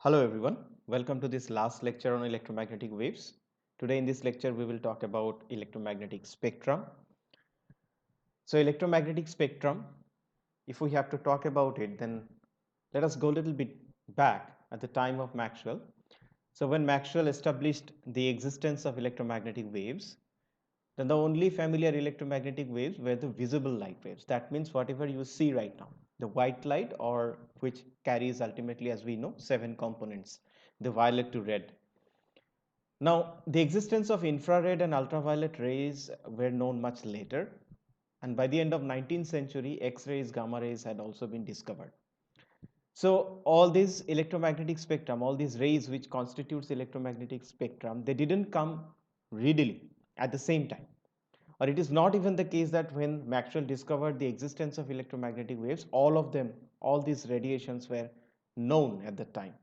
Hello everyone, welcome to this last lecture on electromagnetic waves. Today in this lecture we will talk about electromagnetic spectrum. So electromagnetic spectrum, if we have to talk about it, then let us go a little bit back at the time of Maxwell. So when Maxwell established the existence of electromagnetic waves, then the only familiar electromagnetic waves were the visible light waves. That means whatever you see right now, the white light, or which carries ultimately, as we know, 7 components, the violet to red. Now, the existence of infrared and ultraviolet rays were known much later, and by the end of 19th century, X-rays, gamma rays had also been discovered. So all these electromagnetic spectrum, all these rays which constitutes electromagnetic spectrum, they didn't come readily at the same time. Or it is not even the case that when Maxwell discovered the existence of electromagnetic waves, all of them, all these radiations were known at the time.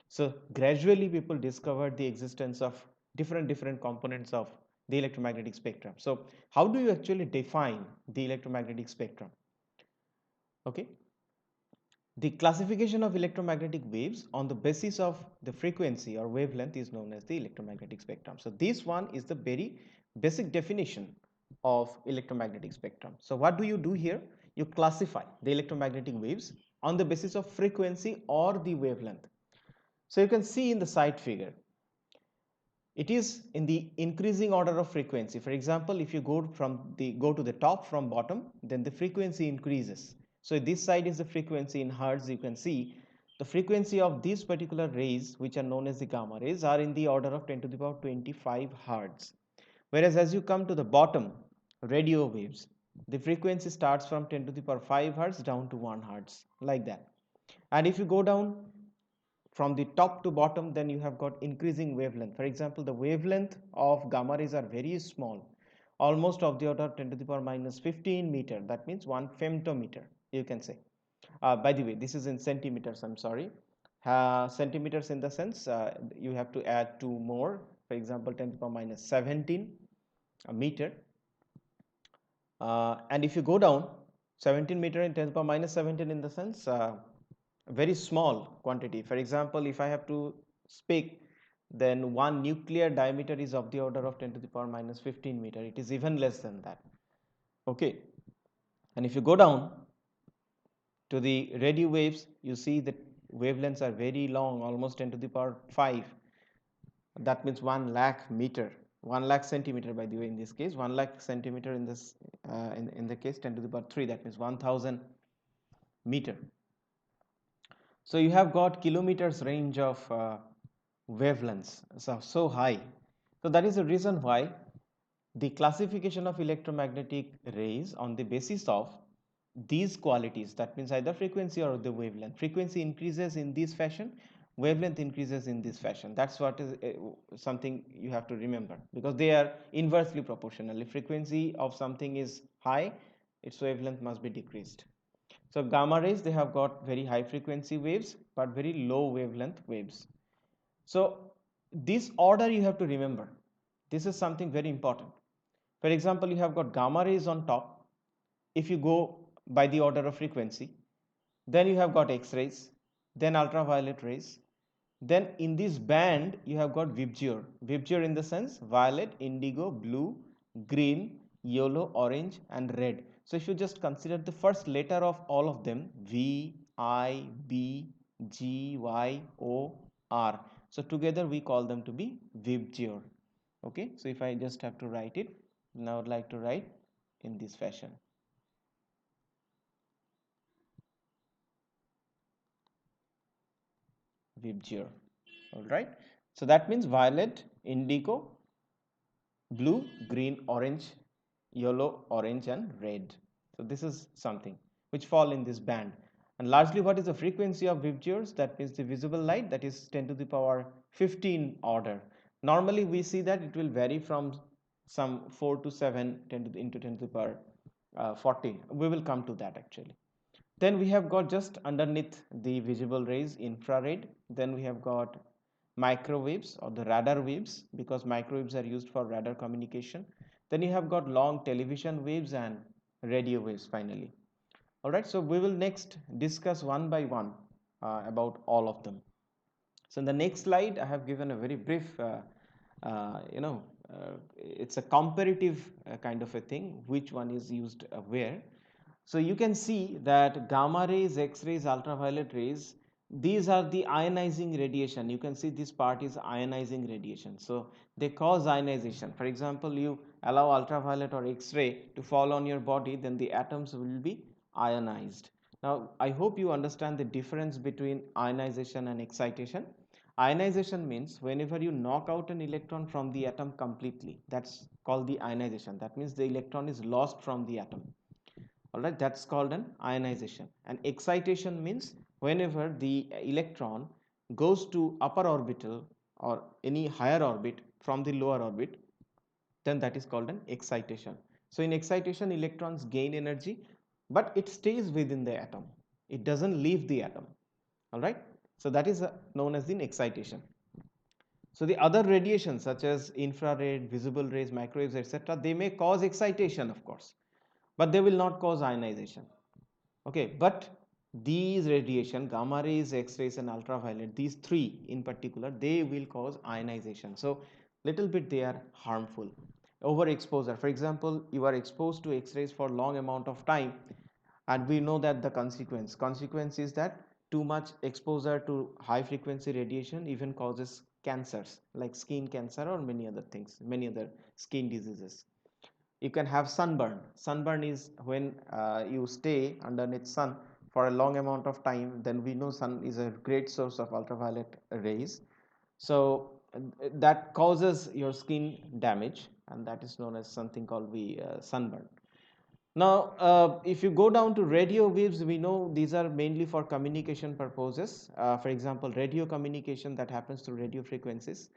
So gradually people discovered the existence of different components of the electromagnetic spectrum. So how do you actually define the electromagnetic spectrum? Okay, the classification of electromagnetic waves on the basis of the frequency or wavelength is known as the electromagnetic spectrum. So this one is the very basic definition of electromagnetic spectrum. So what do you do here? You classify the electromagnetic waves on the basis of frequency or the wavelength. So you can see in the side figure, it is in the increasing order of frequency. For example, if you go to the top from bottom, then the frequency increases. So this side is the frequency in hertz. You can see the frequency of these particular rays, which are known as the gamma rays, are in the order of 10 to the power 25 hertz. Whereas as you come to the bottom, radio waves, the frequency starts from 10 to the power 5 hertz down to 1 hertz, like that. And if you go down from the top to bottom, then you have got increasing wavelength. For example, the wavelength of gamma rays are very small, almost of the order of 10 to the power minus 15 meter. That means 1 femtometer, you can say. By the way, this is in centimeters, I'm sorry. Centimeters in the sense you have to add 2 more. For example, 10 to the power minus 17 meter. And if you go down 17 meter in 10 to the power minus 17 in the sense very small quantity. For example, if I have to speak, then one nuclear diameter is of the order of 10 to the power minus 15 meter. It is even less than that. Okay. And if you go down to the radio waves, you see that wavelengths are very long, almost 10 to the power 5. That means 1 lakh meter, 1 lakh centimeter, by the way, in this case, 1 lakh centimeter in this, in the case 10 to the power 3, that means 1000 meter. So you have got kilometers range of wavelengths, so high. So that is the reason why the classification of electromagnetic rays on the basis of these qualities, that means either frequency or the wavelength. Frequency increases in this fashion, wavelength increases in this fashion. That's what is something you have to remember, because they are inversely proportional. If frequency of something is high, its wavelength must be decreased. So gamma rays, they have got very high frequency waves but very low wavelength waves. So this order you have to remember. This is something very important. For example, you have got gamma rays on top. If you go by the order of frequency, then you have got X-rays, then ultraviolet rays. Then in this band, you have got VIBGYOR. VIBGYOR in the sense violet, indigo, blue, green, yellow, orange, and red. So if you just consider the first letter of all of them, V, I, B, G, Y, O, R. So together we call them to be VIBGYOR. Okay, so if I just have to write it, now I would like to write in this fashion. VIBGYOR. All right. So that means violet, indigo, blue, green, orange, yellow, orange, and red. So this is something which fall in this band. And largely, what is the frequency of VIBGYORs? That means the visible light, that is 10 to the power 15 order. Normally, we see that it will vary from some 4 to 7 10 to the, into 10 to the power 40. We will come to that actually. Then we have got just underneath the visible rays infrared. Then we have got microwaves or the radar waves, because microwaves are used for radar communication. Then you have got long television waves and radio waves finally. All right, so we will next discuss one by one about all of them. So in the next slide, I have given a very brief, it's a comparative kind of a thing, which one is used where. So you can see that gamma rays, X-rays, ultraviolet rays, these are the ionizing radiation. You can see this part is ionizing radiation. So they cause ionization. For example, you allow ultraviolet or X-ray to fall on your body, then the atoms will be ionized. Now, I hope you understand the difference between ionization and excitation. Ionization means whenever you knock out an electron from the atom completely, that's called the ionization. That means the electron is lost from the atom. All right, that's called an ionization. And excitation means whenever the electron goes to upper orbital or any higher orbit from the lower orbit, then that is called an excitation. So in excitation, electrons gain energy, but it stays within the atom. It doesn't leave the atom. All right, so that is known as the excitation. So the other radiations such as infrared, visible rays, microwaves, etc., they may cause excitation, of course, but they will not cause ionization. Okay, but these radiation, gamma rays, X-rays and ultraviolet, these three in particular, they will cause ionization. So little bit they are harmful. Overexposure, for example, you are exposed to X-rays for long amount of time, and we know that the consequence is that too much exposure to high frequency radiation even causes cancers like skin cancer or many other things, many other skin diseases. You can have sunburn is when you stay underneath sun for a long amount of time. Then we know sun is a great source of ultraviolet rays, so that causes your skin damage, and that is known as something called the sunburn. Now, if you go down to radio waves, we know these are mainly for communication purposes. For example, radio communication that happens through radio frequencies.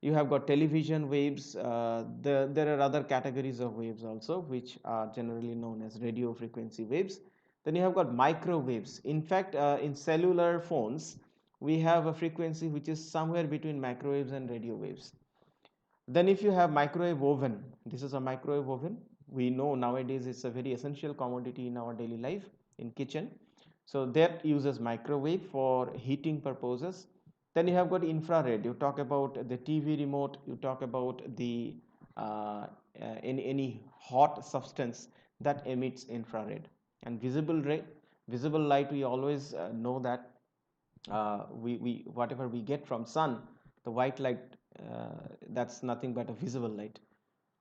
You have got television waves. There are other categories of waves also, which are generally known as radio frequency waves. Then you have got microwaves. In fact, in cellular phones, we have a frequency which is somewhere between microwaves and radio waves. Then if you have microwave oven, this is a microwave oven. We know nowadays it's a very essential commodity in our daily life in kitchen. So that uses microwave for heating purposes. Then you have got infrared. You talk about the TV remote. You talk about the any hot substance that emits infrared. And visible light. We always know that we whatever we get from sun, the white light, that's nothing but a visible light.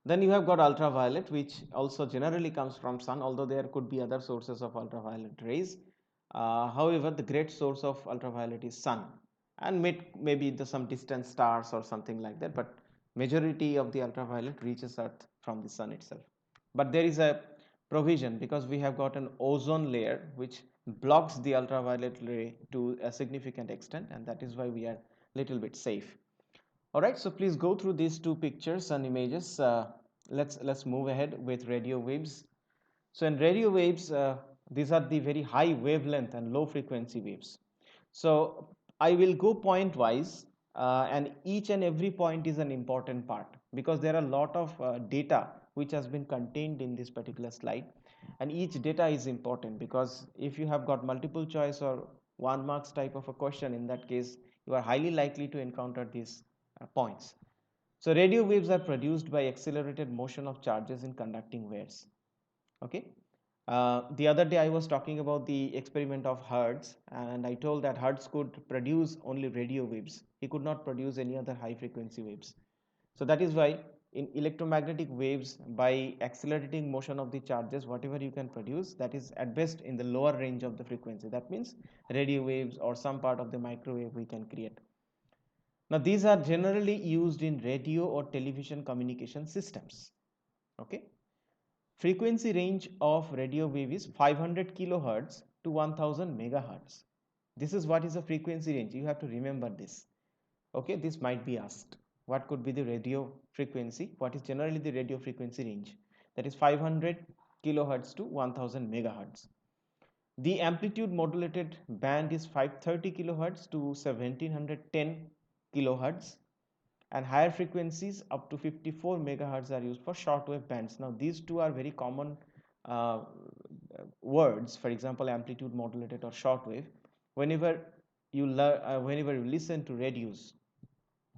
Then you have got ultraviolet, which also generally comes from sun, although there could be other sources of ultraviolet rays. However, the great source of ultraviolet is sun, and maybe some distant stars or something like that, but majority of the ultraviolet reaches earth from the sun itself. But there is a provision, because we have got an ozone layer which blocks the ultraviolet ray to a significant extent, and that is why we are little bit safe. All right, so please go through these two pictures and images. Let's move ahead with radio waves. So in radio waves, these are the very high wavelength and low frequency waves. So I will go point wise, and each and every point is an important part, because there are a lot of data which has been contained in this particular slide, and each data is important, because if you have got multiple choice or 1 marks type of a question, in that case you are highly likely to encounter these points. So radio waves are produced by accelerated motion of charges in conducting waves. Okay. The other day I was talking about the experiment of Hertz, and I told that Hertz could produce only radio waves. He could not produce any other high frequency waves. So that is why in electromagnetic waves, by accelerating motion of the charges, whatever you can produce, that is at best in the lower range of the frequency. That means radio waves or some part of the microwave we can create. Now these are generally used in radio or television communication systems. Okay. Frequency range of radio wave is 500 kilohertz to 1000 megahertz. This is what is the frequency range. You have to remember this. Okay, this might be asked. What could be the radio frequency? What is generally the radio frequency range? That is 500 kilohertz to 1000 megahertz. The amplitude modulated band is 530 kilohertz to 1710 kilohertz, and higher frequencies up to 54 megahertz are used for shortwave bands. Now these two are very common words. For example, amplitude modulated or shortwave. Whenever you learn whenever you listen to radios,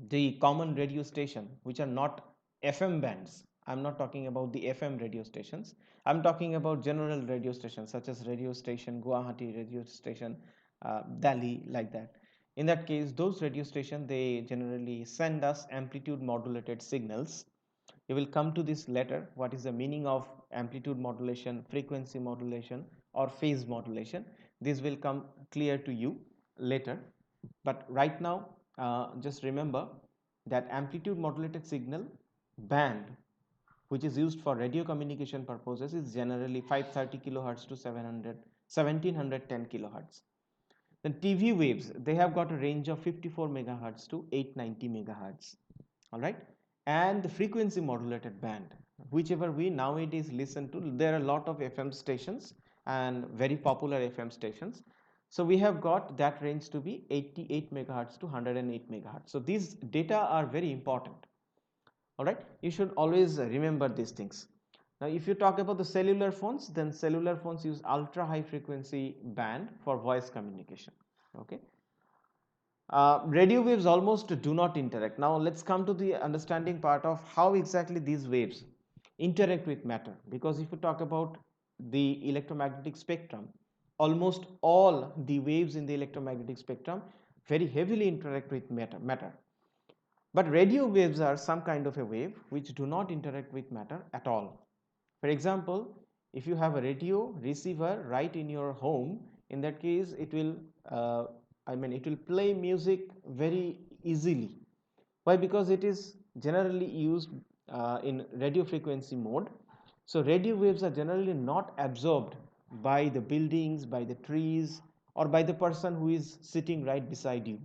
the common radio station which are not FM bands. I'm not talking about the FM radio stations. I'm talking about general radio stations such as radio station Guwahati, radio station Delhi, like that. In that case, those radio stations, they generally send us amplitude modulated signals. You will come to this later, what is the meaning of amplitude modulation, frequency modulation, or phase modulation. This will come clear to you later. But right now, just remember that amplitude modulated signal band which is used for radio communication purposes is generally 530 kilohertz to 1710 kilohertz. Then TV waves, they have got a range of 54 megahertz to 890 megahertz. All right. And the frequency modulated band, whichever we nowadays listen to, there are a lot of FM stations and very popular FM stations. So we have got that range to be 88 megahertz to 108 megahertz. So these data are very important. All right. You should always remember these things. Now, if you talk about the cellular phones, then cellular phones use ultra high frequency band for voice communication. Okay. Radio waves almost do not interact. Now let's come to the understanding part of how exactly these waves interact with matter. Because if you talk about the electromagnetic spectrum, almost all the waves in the electromagnetic spectrum very heavily interact with matter. But radio waves are some kind of a wave which do not interact with matter at all. For example, if you have a radio receiver right in your home, in that case it will it will play music very easily. Why? Because it is generally used in radio frequency mode. So radio waves are generally not absorbed by the buildings, by the trees, or by the person who is sitting right beside you.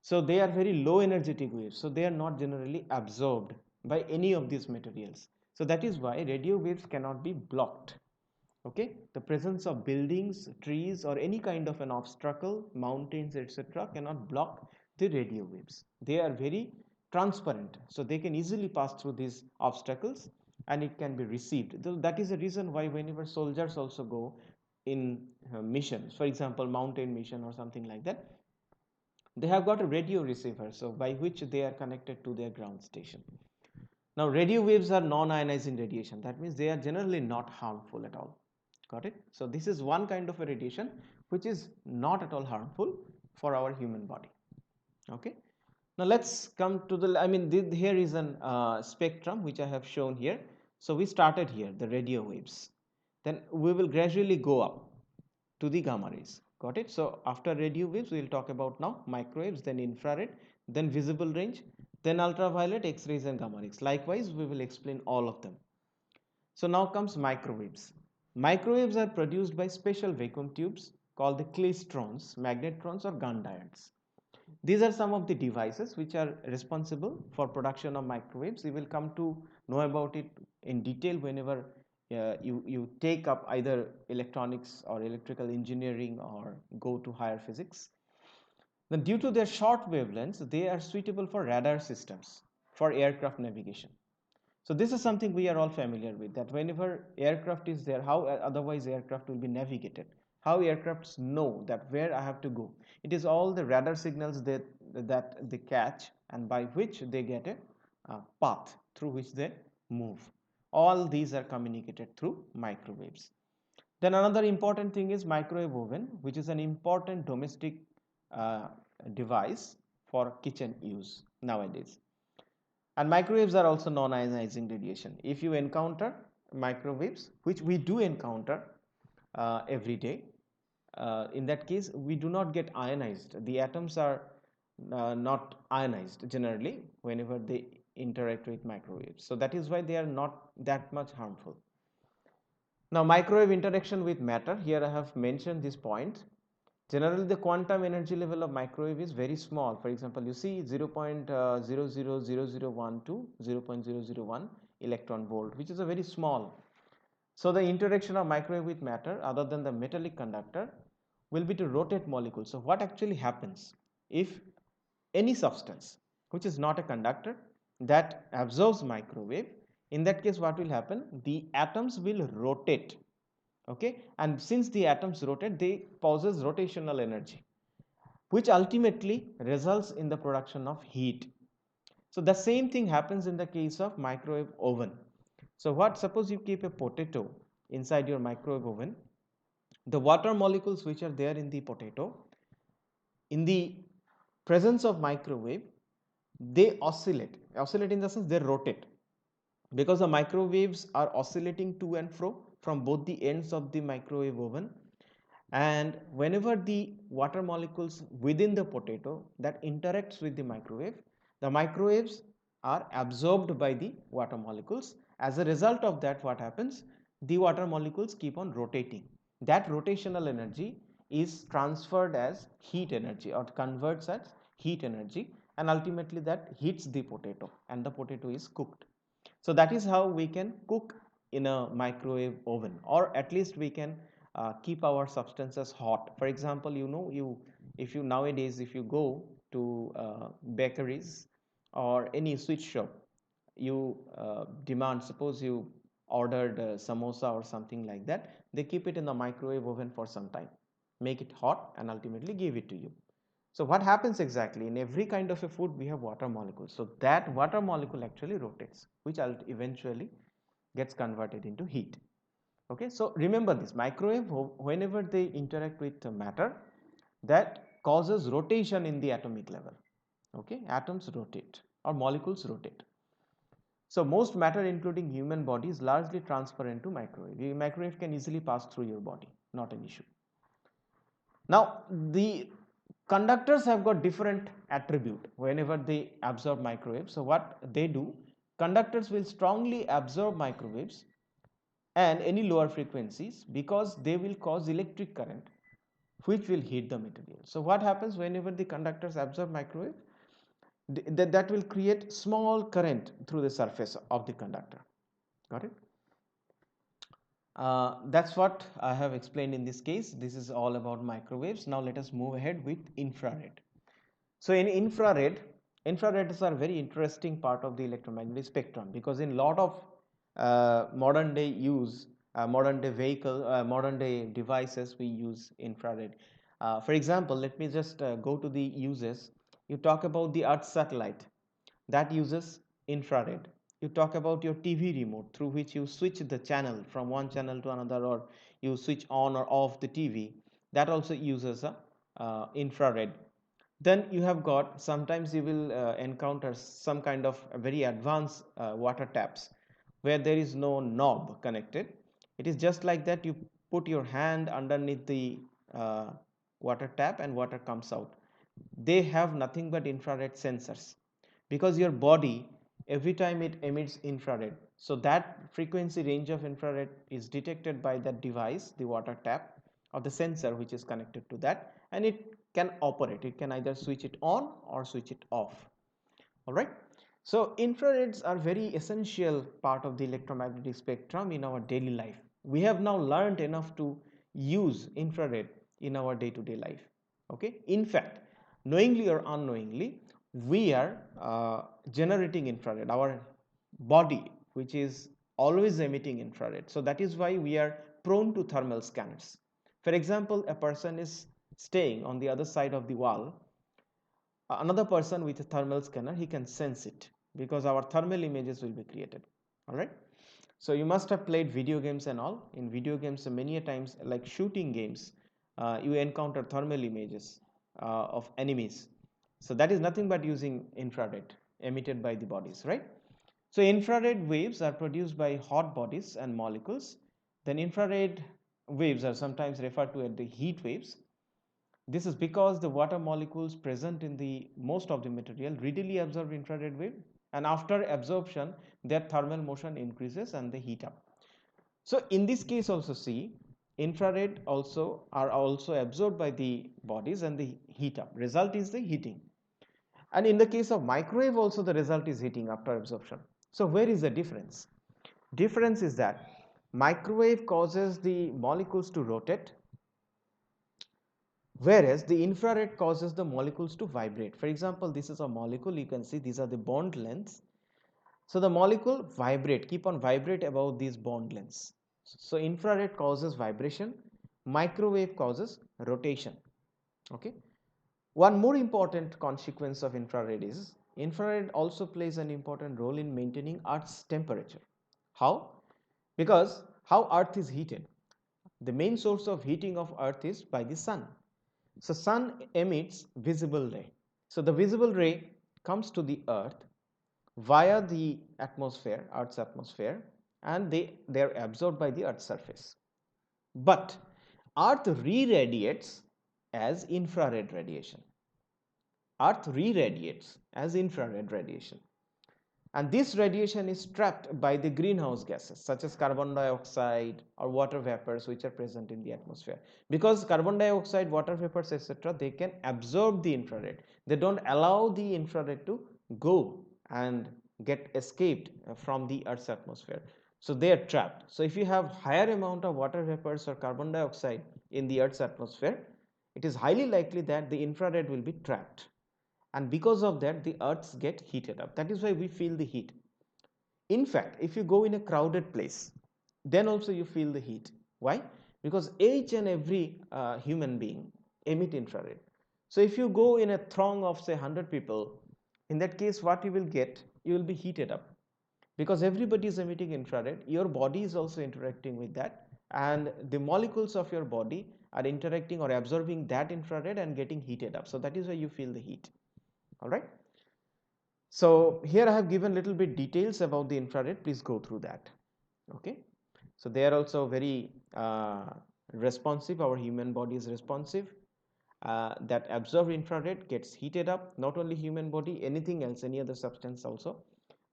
So they are very low energetic waves. So they are not generally absorbed by any of these materials. So that is why radio waves cannot be blocked. Okay, the presence of buildings, trees, or any kind of an obstacle, mountains, etc., cannot block the radio waves. They are very transparent, so they can easily pass through these obstacles and it can be received. That is the reason why whenever soldiers also go in missions, for example, mountain mission or something like that, they have got a radio receiver, so by which they are connected to their ground station. Now, radio waves are non-ionizing radiation. That means they are generally not harmful at all. Got it? So this is one kind of a radiation which is not at all harmful for our human body. Okay. Now let's come to the, here is an spectrum which I have shown here. So we started here, the radio waves. Then we will gradually go up to the gamma rays. Got it? So after radio waves, we will talk about now microwaves, then infrared, then visible range, then ultraviolet, X-rays and gamma rays. Likewise, we will explain all of them. So now comes microwaves. Microwaves are produced by special vacuum tubes called the klystrons, magnetrons or gun diodes. These are some of the devices which are responsible for production of microwaves. We will come to know about it in detail whenever you take up either electronics or electrical engineering or go to higher physics. Then due to their short wavelengths, they are suitable for radar systems for aircraft navigation. So this is something we are all familiar with, that whenever aircraft is there, how otherwise aircraft will be navigated, how aircrafts know that where I have to go. It is all the radar signals that they catch and by which they get a path through which they move. All these are communicated through microwaves. Then another important thing is microwave oven, which is an important domestic uh, device for kitchen use nowadays. And microwaves are also non-ionizing radiation. If you encounter microwaves, which we do encounter every day, in that case, we do not get ionized. The atoms are not ionized generally whenever they interact with microwaves. So that is why they are not that much harmful. Now, microwave interaction with matter, here I have mentioned this point. Generally, the quantum energy level of microwave is very small. For example, you see 0.000001 to 0.001 electron volt, which is a very small. So the interaction of microwave with matter, other than the metallic conductor, will be to rotate molecules. So what actually happens if any substance which is not a conductor that absorbs microwave, in that case what will happen? The atoms will rotate. Okay, and since the atoms rotate, they possess rotational energy. which ultimately results in the production of heat. So the same thing happens in the case of microwave oven. So what, suppose you keep a potato inside your microwave oven, the water molecules which are there in the potato, in the presence of microwave, they oscillate in the sense they rotate, because the microwaves are oscillating to and fro from both the ends of the microwave oven, and whenever the water molecules within the potato that interacts with the microwaves are absorbed by the water molecules. As a result of that, what happens, the water molecules keep on rotating. That rotational energy is transferred as heat energy or converts as heat energy, and ultimately that heats the potato and the potato is cooked. So that is how we can cook in a microwave oven, or at least we can keep our substances hot. For example, if you nowadays, if you go to bakeries or any sweet shop, you demand, suppose you ordered samosa or something like that, they keep it in the microwave oven for some time, make it hot, and ultimately give it to you. So what happens exactly, in every kind of a food we have water molecules, so that water molecule actually rotates, which eventually gets converted into heat. Okay, so remember this, microwave, whenever they interact with matter, that causes rotation in the atomic level. Okay, atoms rotate or molecules rotate. So most matter, including human body, is largely transparent to microwave. The microwave can easily pass through your body, not an issue. Now the conductors have got different attribute whenever they absorb microwaves. So what they do, conductors will strongly absorb microwaves and any lower frequencies, because they will cause electric current which will heat the material. So what happens, whenever the conductors absorb microwave, that will create small current through the surface of the conductor. Got it? That's what I have explained in this case. This is all about microwaves. Now let us move ahead with infrared. So in infrareds are very interesting part of the electromagnetic spectrum, because in lot of modern day use, modern day devices, we use infrared. For example, let me just go to the uses. You talk about the Earth satellite, that uses infrared. You talk about your TV remote, through which you switch the channel from one channel to another, or you switch on or off the TV, that also uses a infrared. Then you have got, sometimes you will encounter some kind of very advanced water taps where there is no knob connected. It is just like that, you put your hand underneath the uh, water tap and water comes out. They have nothing but infrared sensors, because your body, every time it emits infrared, so that frequency range of infrared is detected by that device, the water tap, or the sensor which is connected to that, and it can operate, it can either switch it on or switch it off. All right, so infrareds are very essential part of the electromagnetic spectrum in our daily life. We have now learned enough to use infrared in our day-to-day life. Okay, in fact, knowingly or unknowingly, we are generating infrared, our body, which is always emitting infrared. So that is why we are prone to thermal scanners. For example, a person is staying on the other side of the wall, another person with a thermal scanner, he can sense it, because our thermal images will be created. All right, so you must have played video games and all. In video games, many a times, like shooting games, you encounter thermal images of enemies. So that is nothing but using infrared emitted by the bodies, right? So infrared waves are produced by hot bodies and molecules. Then infrared waves are sometimes referred to as the heat waves. This is because the water molecules present in the most of the material readily absorb infrared wave, and after absorption their thermal motion increases and they heat up. So in this case also, see, infrared also are also absorbed by the bodies and they heat up. Result is the heating. And in the case of microwave also, the result is heating after absorption. So where is the difference? Difference is that microwave causes the molecules to rotate, whereas the infrared causes the molecules to vibrate. For example, this is a molecule, you can see these are the bond lengths. So the molecule keep on vibrate above these bond lengths. So infrared causes vibration, microwave causes rotation. Okay, One more important consequence of infrared is infrared also plays an important role in maintaining Earth's temperature. How? Because how Earth is heated. The main source of heating of Earth is by the sun. So sun emits visible ray. So the visible ray comes to the Earth via the atmosphere, Earth's atmosphere, and they are absorbed by the Earth's surface. But Earth re-radiates as infrared radiation. Earth re-radiates as infrared radiation. And this radiation is trapped by the greenhouse gases such as carbon dioxide or water vapors which are present in the atmosphere. Because carbon dioxide, water vapors, etc., they can absorb the infrared. They don't allow the infrared to go and get escaped from the Earth's atmosphere. So they are trapped. So if you have higher amount of water vapors or carbon dioxide in the Earth's atmosphere, it is highly likely that the infrared will be trapped, and because of that the earths get heated up. That is why we feel the heat. In fact, if you go in a crowded place, then also you feel the heat. Why? Because each and every human being emit infrared. So if you go in a throng of say 100 people, in that case what you will get, you will be heated up because everybody is emitting infrared. Your body is also interacting with that, and the molecules of your body are interacting or absorbing that infrared and getting heated up. So that is why you feel the heat. All right. So here I have given little bit details about the infrared. Please go through that. Okay. So they are also very responsive. Our human body is responsive. That absorb infrared gets heated up. Not only human body, anything else, any other substance also,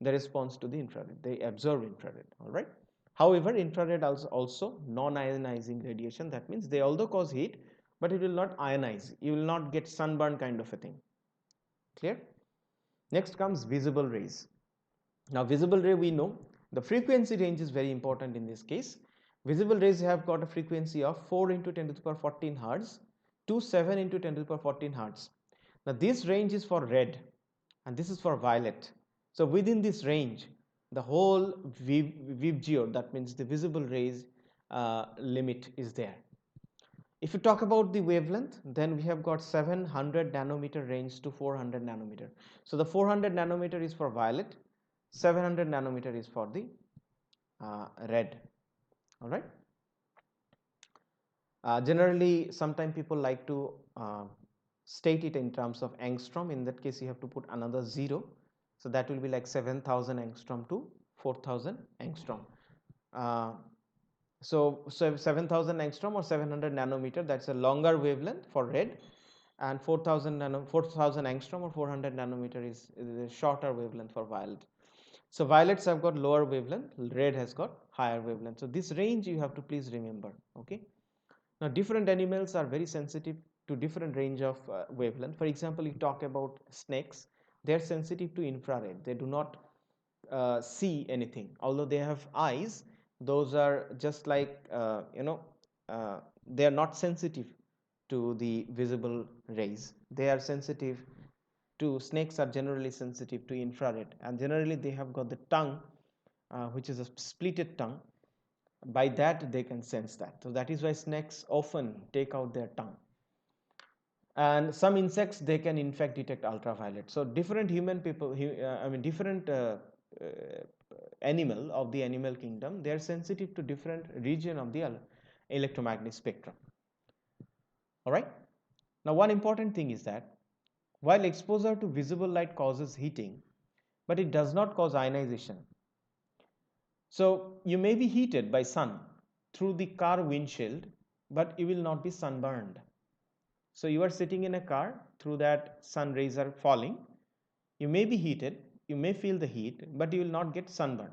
they respond to the infrared. They absorb infrared. All right. However, infrared also non-ionizing radiation. That means they although cause heat, but it will not ionize. You will not get sunburn kind of a thing. Clear? Next comes visible rays. Now visible ray, we know the frequency range is very important in this case. Visible rays have got a frequency of 4 into 10 to the power 14 hertz to 7 into 10 to the power 14 hertz. Now this range is for red and this is for violet. So within this range, the whole VIBGYOR, that means the visible rays limit is there. If you talk about the wavelength, then we have got 700 nanometer range to 400 nanometer. So the 400 nanometer is for violet, 700 nanometer is for the red. All right. Generally, sometimes people like to state it in terms of angstrom. In that case, you have to put another 0. So that will be like 7,000 angstrom to 4,000 angstrom. So 7,000 angstrom or 700 nanometer, that's a longer wavelength for red, and 4,000 angstrom or 400 nanometer is a shorter wavelength for violet. So violets have got lower wavelength, red has got higher wavelength. So this range you have to please remember. Okay. Now different animals are very sensitive to different range of wavelength. For example, you talk about snakes, they are sensitive to infrared. They do not see anything, although they have eyes. Those are just like they are not sensitive to the visible rays. They are sensitive to, snakes are generally sensitive to infrared, and generally they have got the tongue which is a splitted tongue. By that they can sense that. So that is why snakes often take out their tongue. And some insects, they can in fact detect ultraviolet. So different human people, different animal of the animal kingdom, they are sensitive to different region of the electromagnetic spectrum. All right. Now one important thing is that while exposure to visible light causes heating, but it does not cause ionization. So you may be heated by sun through the car windshield, but you will not be sunburned. So you are sitting in a car, through that sun rays are falling. You may be heated, you may feel the heat, but you will not get sunburn.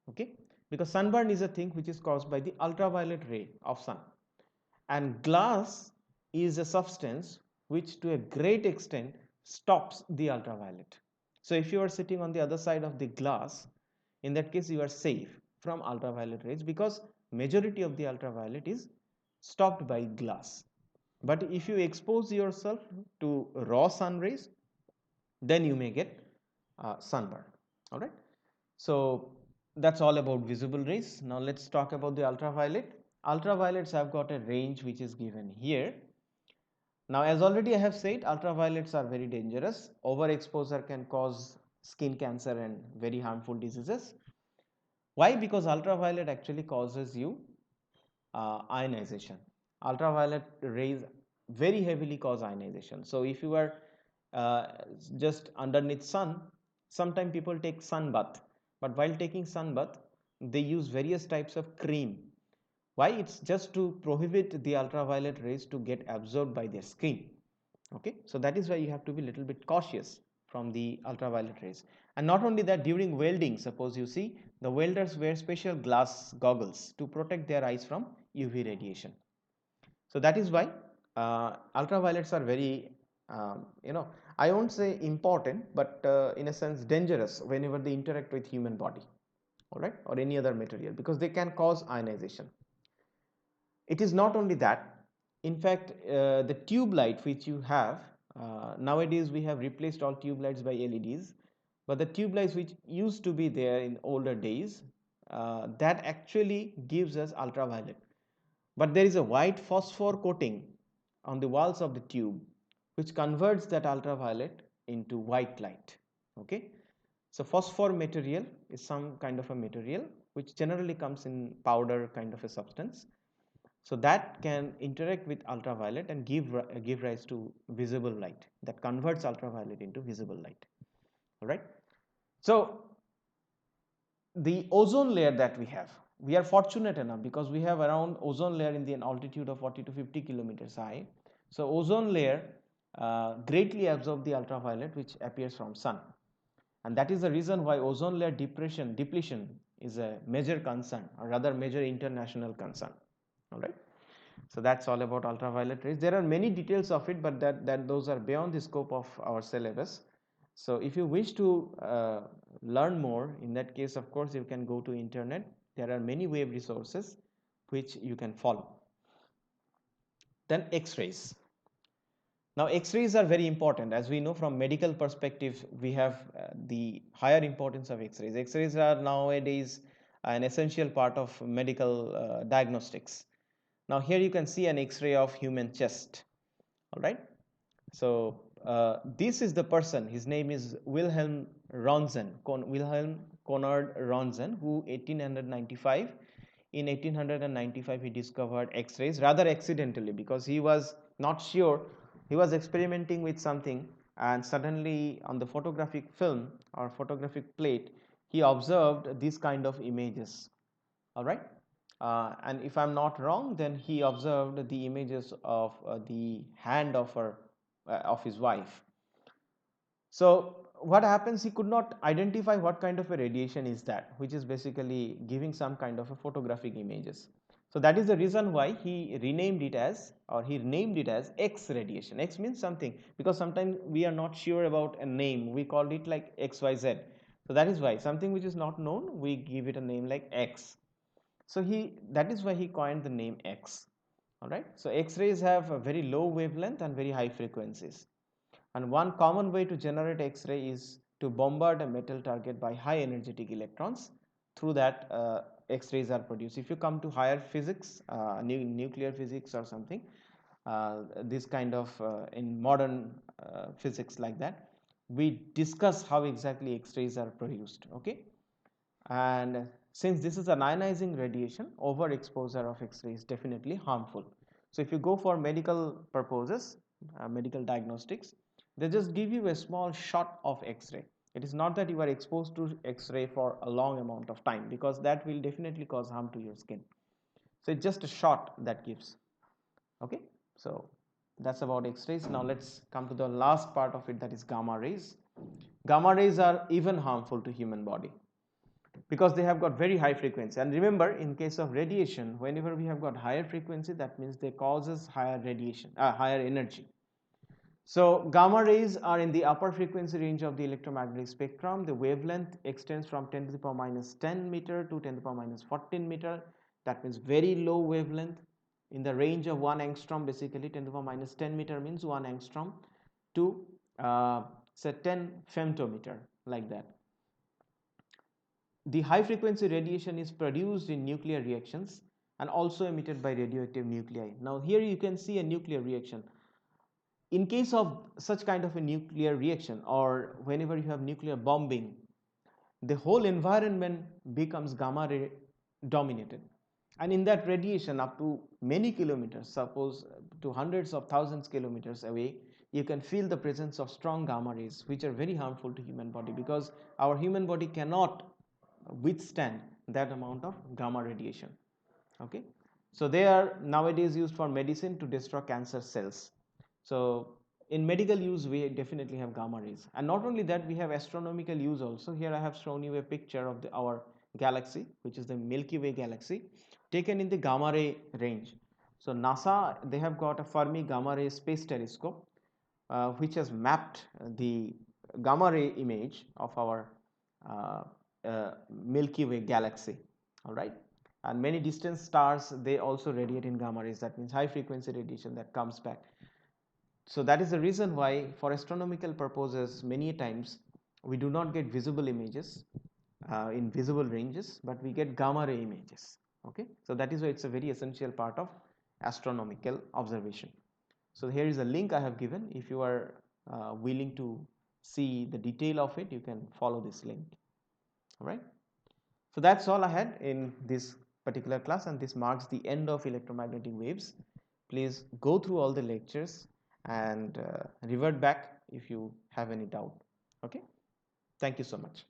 Okay, because sunburn is a thing which is caused by the ultraviolet ray of sun, and glass is a substance which to a great extent stops the ultraviolet. So if you are sitting on the other side of the glass, in that case you are safe from ultraviolet rays because majority of the ultraviolet is stopped by glass. But if you expose yourself to raw sun rays, then you may get sunburn. All right. So that's all about visible rays. Now let's talk about the ultraviolet. Ultraviolets have got a range which is given here. Now, as already I have said, ultraviolets are very dangerous. Overexposure can cause skin cancer and very harmful diseases. Why? Because ultraviolet actually causes you ionization. Ultraviolet rays very heavily cause ionization. So if you are uh, just underneath sun, sometimes people take sun bath, but while taking sun bath, they use various types of cream. Why? It's just to prohibit the ultraviolet rays to get absorbed by their skin. Okay, so that is why you have to be a little bit cautious from the ultraviolet rays. And not only that, during welding, suppose you see, the welders wear special glass goggles to protect their eyes from UV radiation. So that is why ultraviolets are very, I won't say important, but in a sense dangerous whenever they interact with human body, all right, or any other material, because they can cause ionization. It is not only that. In fact, the tube light which you have, nowadays we have replaced all tube lights by LEDs, but the tube lights which used to be there in older days, that actually gives us ultraviolet. But there is a white phosphor coating on the walls of the tube which converts that ultraviolet into white light. Okay, so phosphor material is some kind of a material which generally comes in powder kind of a substance. So that can interact with ultraviolet and give rise to visible light, that converts ultraviolet into visible light. All right. So the ozone layer that we are fortunate enough because we have around ozone layer in the altitude of 40 to 50 kilometers high. So ozone layer greatly absorb the ultraviolet which appears from sun, and that is the reason why ozone layer depletion is a major concern, or rather major international concern. All right. So that's all about ultraviolet rays. There are many details of it, but that those are beyond the scope of our syllabus. So if you wish to learn more, in that case, of course, you can go to internet. There are many web resources which you can follow. Then X-rays. Now, X-rays are very important. As we know from medical perspective, we have the higher importance of X-rays. X-rays are nowadays an essential part of medical diagnostics. Now here you can see an X-ray of human chest. All right. So this is the person. His name is Wilhelm Röntgen, Wilhelm Conrad Röntgen, who 1895. In 1895, he discovered X-rays rather accidentally because he was not sure. He was experimenting with something, and suddenly on the photographic film or photographic plate, he observed these kind of images. All right. And if I'm not wrong, then he observed the images of the hand of his wife. So what happens, he could not identify what kind of a radiation is that, which is basically giving some kind of a photographic images. So that is the reason why he renamed it as, or he named it as X radiation. X means something, because sometimes we are not sure about a name, we call it like XYZ. So that is why something which is not known, we give it a name like X. So that is why he coined the name X. All right. So X-rays have a very low wavelength and very high frequencies. And one common way to generate X-ray is to bombard a metal target by high energetic electrons. Through that, X-rays are produced. If you come to higher physics, nuclear physics or something, this kind of in modern physics like that, we discuss how exactly X-rays are produced. Okay. And since this is an ionizing radiation, overexposure of X-ray is definitely harmful. So if you go for medical purposes, medical diagnostics, they just give you a small shot of X-ray. It is not that you are exposed to X-ray for a long amount of time, because that will definitely cause harm to your skin. So it's just a shot that gives. Okay, so that's about X-rays. Now let's come to the last part of it, that is gamma rays. Gamma rays are even harmful to human body because they have got very high frequency. And remember, in case of radiation, whenever we have got higher frequency, that means they causes higher radiation, higher energy. So gamma rays are in the upper frequency range of the electromagnetic spectrum. The wavelength extends from 10 to the power minus 10 meter to 10 to the power minus 14 meter. That means very low wavelength in the range of 1 angstrom. Basically 10 to the power minus 10 meter means 1 angstrom to say 10 femtometer, like that. The high frequency radiation is produced in nuclear reactions and also emitted by radioactive nuclei. Now here you can see a nuclear reaction. In case of such kind of a nuclear reaction, or whenever you have nuclear bombing, the whole environment becomes gamma ray dominated, and in that radiation up to many kilometers, suppose to hundreds of thousands kilometers away, you can feel the presence of strong gamma rays which are very harmful to human body, because our human body cannot withstand that amount of gamma radiation. Okay, so they are nowadays used for medicine to destroy cancer cells. So in medical use we definitely have gamma rays, and not only that, we have astronomical use also. Here I have shown you a picture of our galaxy, which is the Milky Way galaxy, taken in the gamma ray range. So NASA, they have got a Fermi gamma ray space telescope, which has mapped the gamma ray image of our uh, Milky Way galaxy. All right, and many distant stars, they also radiate in gamma rays. That means high frequency radiation that comes back. So that is the reason why, for astronomical purposes, many times we do not get visible images in visible ranges, but we get gamma ray images. Okay, so that is why it's a very essential part of astronomical observation. So here is a link I have given. If you are willing to see the detail of it, you can follow this link. All right. So that's all I had in this particular class, and this marks the end of electromagnetic waves. Please go through all the lectures and revert back if you have any doubt. Okay. Thank you so much.